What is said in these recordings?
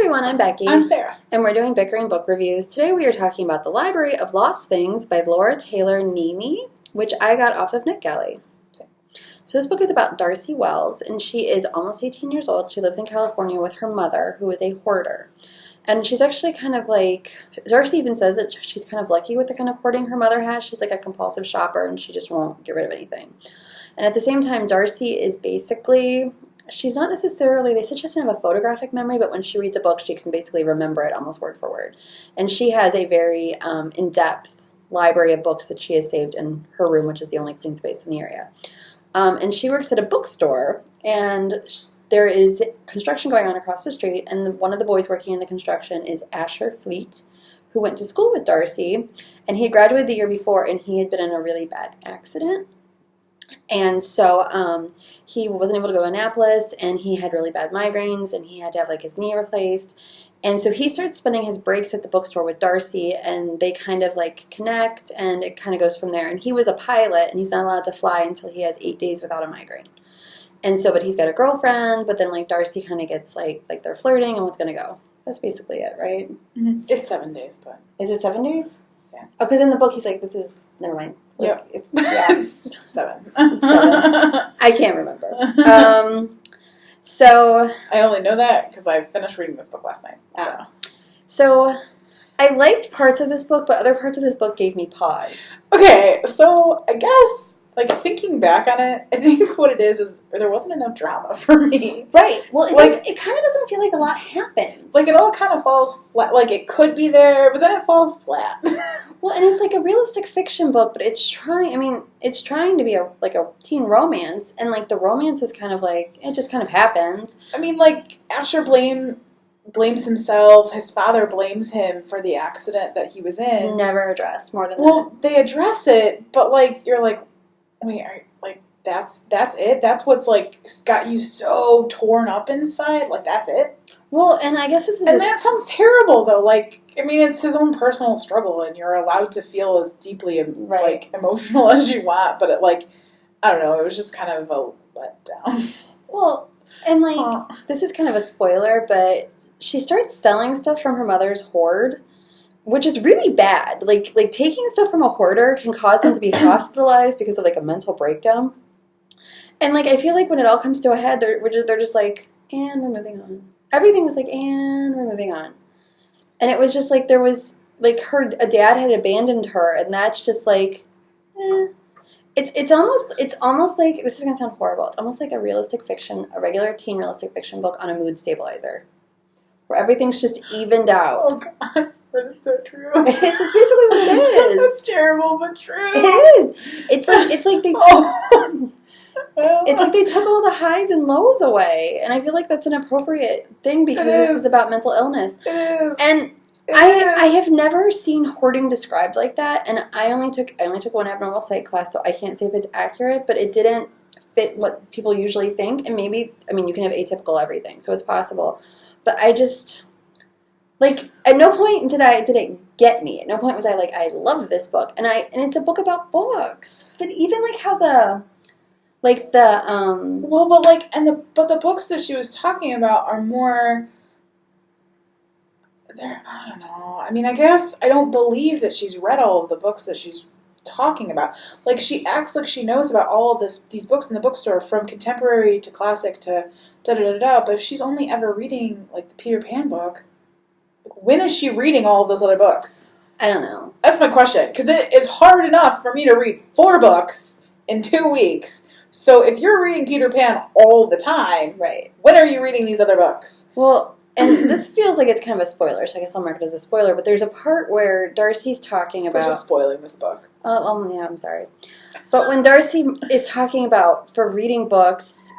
everyone, I'm Becky. I'm Sarah. And we're doing Bickering book reviews. Today we are talking about The Library of Lost Things by Laura Taylor Namey, which I got off of NetGalley. So this book is about Darcy Wells, and she is almost 18 years old. She lives in California with her mother, who is a hoarder. And she's actually kind of like, Darcy even says that she's kind of lucky with the kind of hoarding her mother has. She's like a compulsive shopper, and she just won't get rid of anything. And at the same time, Darcy is basically, she's not necessarily, they said she doesn't have a photographic memory, but when she reads a book, she can basically remember it almost word for word. And she has a very in-depth library of books that she has saved in her room, which is the only clean space in the area. And she works at a bookstore, and there is construction going on across the street, and one of the boys working in the construction is Asher Fleet, who went to school with Darcy, and he had graduated the year before, and he had been in a really bad accident. And so he wasn't able to go to Annapolis, and he had really bad migraines, and he had to have like his knee replaced. And so he starts spending his breaks at the bookstore with Darcy, and they kind of like connect, and it kind of goes from there. And he was a pilot, and he's not allowed to fly until he has 8 days without a migraine. And so, but he's got a girlfriend, but then like Darcy kind of gets like they're flirting, and what's going to go. That's basically it, right? Mm-hmm. It's 7 days, but. Is it 7 days? Yeah. Oh, because in the book he's like, this is, never mind. Like, yep. It's 7. It's 7. I can't remember. So I only know that because I finished reading this book last night. So I liked parts of this book, but other parts of this book gave me pause. Okay, so I guess, like, thinking back on it, I think what it is there wasn't enough drama for me. Right. Well, it kind of doesn't feel like a lot happens. Like, it all kind of falls flat. Like, it could be there, but then it falls flat. Well, and it's like a realistic fiction book, but it's trying to be a teen romance, and like the romance is kind of like, it just kind of happens. I mean, like, Asher blames himself. His father blames him for the accident that he was in. Never addressed more than that. Well, they address it, but like, you're like, wait, that's it? That's what's like got you so torn up inside? Like, that's it? Well, and I guess this is... And that sounds terrible, though. Like, I mean, it's his own personal struggle, and you're allowed to feel as deeply, like, emotional as you want, but it, like, I don't know, it was just kind of a letdown. Well, and, like, this is kind of a spoiler, but she starts selling stuff from her mother's hoard, which is really bad. Like taking stuff from a hoarder can cause them to be hospitalized because of, like, a mental breakdown. And, like, I feel like when it all comes to a head, they're just like, and we're moving on. Everything was like, and we're moving on. And it was just like, there was, like, a dad had abandoned her, and that's just like, It's almost like, this is going to sound horrible, it's almost like a regular teen realistic fiction book on a mood stabilizer. Where everything's just evened out. Oh, God. But it's so true. It's basically what it is. That's terrible, but true. It is. It's like they took... It's like they took all the highs and lows away, and I feel like that's an appropriate thing because this is about mental illness. It is. And I have never seen hoarding described like that, and I only took one abnormal psych class, so I can't say if it's accurate, but it didn't fit what people usually think, and maybe, I mean, you can have atypical everything, so it's possible, but I just, like, at no point did it get me. At no point was I like, I love this book, and it's a book about books, but even like how the the books that she was talking about are more, I don't know. I mean, I guess I don't believe that she's read all of the books that she's talking about. Like, she acts like she knows about all of these books in the bookstore, from contemporary to classic to da-da-da-da, but if she's only ever reading, like, the Peter Pan book, when is she reading all of those other books? I don't know. That's my question, because it is hard enough for me to read 4 books in 2 weeks. So if you're reading Peter Pan all the time, right, when are you reading these other books? Well, and this feels like it's kind of a spoiler, so I guess I'll mark it as a spoiler, but there's a part where Darcy's talking about... We're just spoiling this book. Yeah, I'm sorry. But when Darcy is talking about, for reading books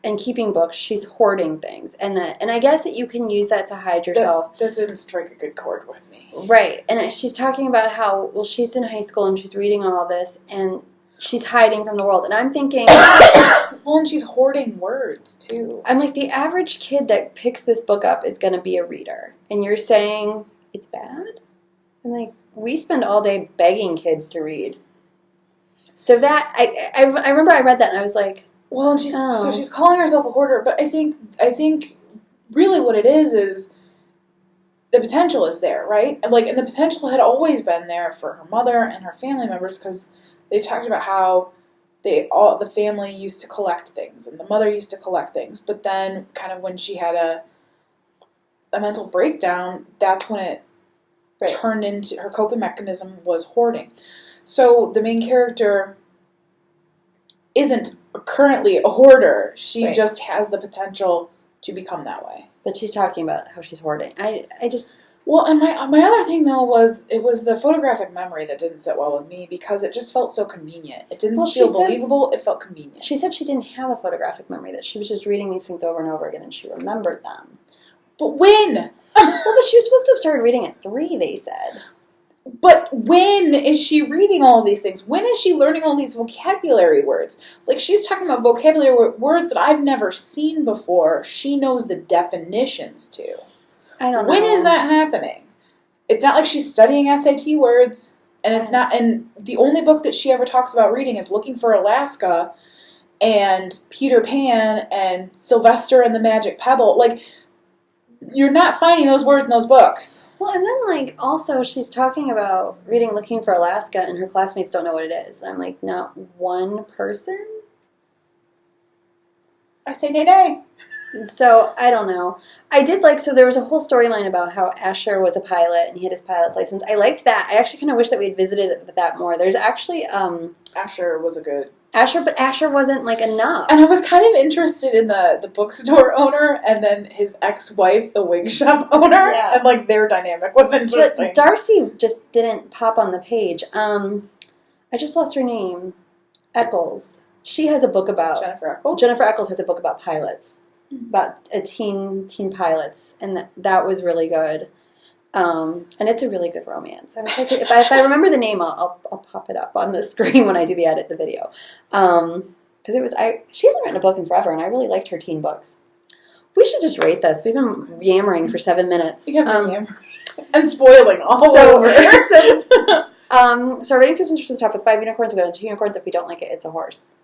and keeping books, she's hoarding things. And I guess that you can use that to hide yourself. That didn't strike a good chord with me. Right. And she's talking about how, well, she's in high school and she's reading all this, and she's hiding from the world. And I'm thinking... Well, and she's hoarding words, too. I'm like, the average kid that picks this book up is going to be a reader. And you're saying it's bad? I'm like, we spend all day begging kids to read. So that, I remember I read that and I was like, well, and so she's calling herself a hoarder, but I think really what it is the potential is there, right? And the potential had always been there for her mother and her family members, because they talked about how the family used to collect things, and the mother used to collect things. But then, kind of when she had a mental breakdown, that's when it turned into her coping mechanism was hoarding. So the main character isn't currently a hoarder. She just has the potential to become that way. But she's talking about how she's hoarding. I just... Well, and my other thing, though, was it was the photographic memory that didn't sit well with me, because it just felt so convenient. It didn't feel believable. It felt convenient. She said she didn't have a photographic memory, that she was just reading these things over and over again, and she remembered them. But when? Well, but she was supposed to have started reading at 3, they said. But when is she reading all of these things? When is she learning all these vocabulary words? Like, she's talking about vocabulary words that I've never seen before. She knows the definitions to. I don't know. When is that happening? It's not like she's studying SAT words, and it's not. And the only book that she ever talks about reading is Looking for Alaska, and Peter Pan, and Sylvester and the Magic Pebble. Like, you're not finding those words in those books. Well, and then, like, also she's talking about reading Looking for Alaska, and her classmates don't know what it is. I'm like, not one person? I say nay. So, I don't know. I did like, so there was a whole storyline about how Asher was a pilot, and he had his pilot's license. I liked that. I actually kind of wish that we had visited that more. There's actually, Asher was a good... But Asher wasn't, like, enough. And I was kind of interested in the bookstore owner, and then his ex-wife, the wig shop owner, and, like, their dynamic was interesting. But Darcy just didn't pop on the page. I just lost her name. Eccles. She has a book about... Jennifer Eccles? Jennifer Eccles has a book about pilots. About teen pilots, and that was really good. And it's a really good romance. I wish I could, if I remember the name, I'll pop it up on the screen when I do the video. Because she hasn't written a book in forever, and I really liked her teen books. We should just rate this. We've been yammering for 7 minutes. We have been yammering and spoiling all over. So our rating system starts at the top with 5 unicorns. We go to 2 unicorns. If we don't like it, it's a horse.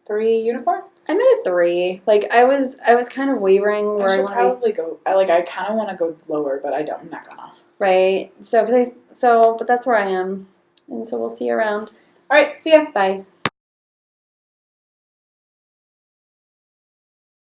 3 unicorns? I'm at a 3. Like, I was kind of wavering where I should probably go. I kind of want to go lower, but I'm not gonna. Right. But that's where I am, and so we'll see you around. All right. See ya. Bye.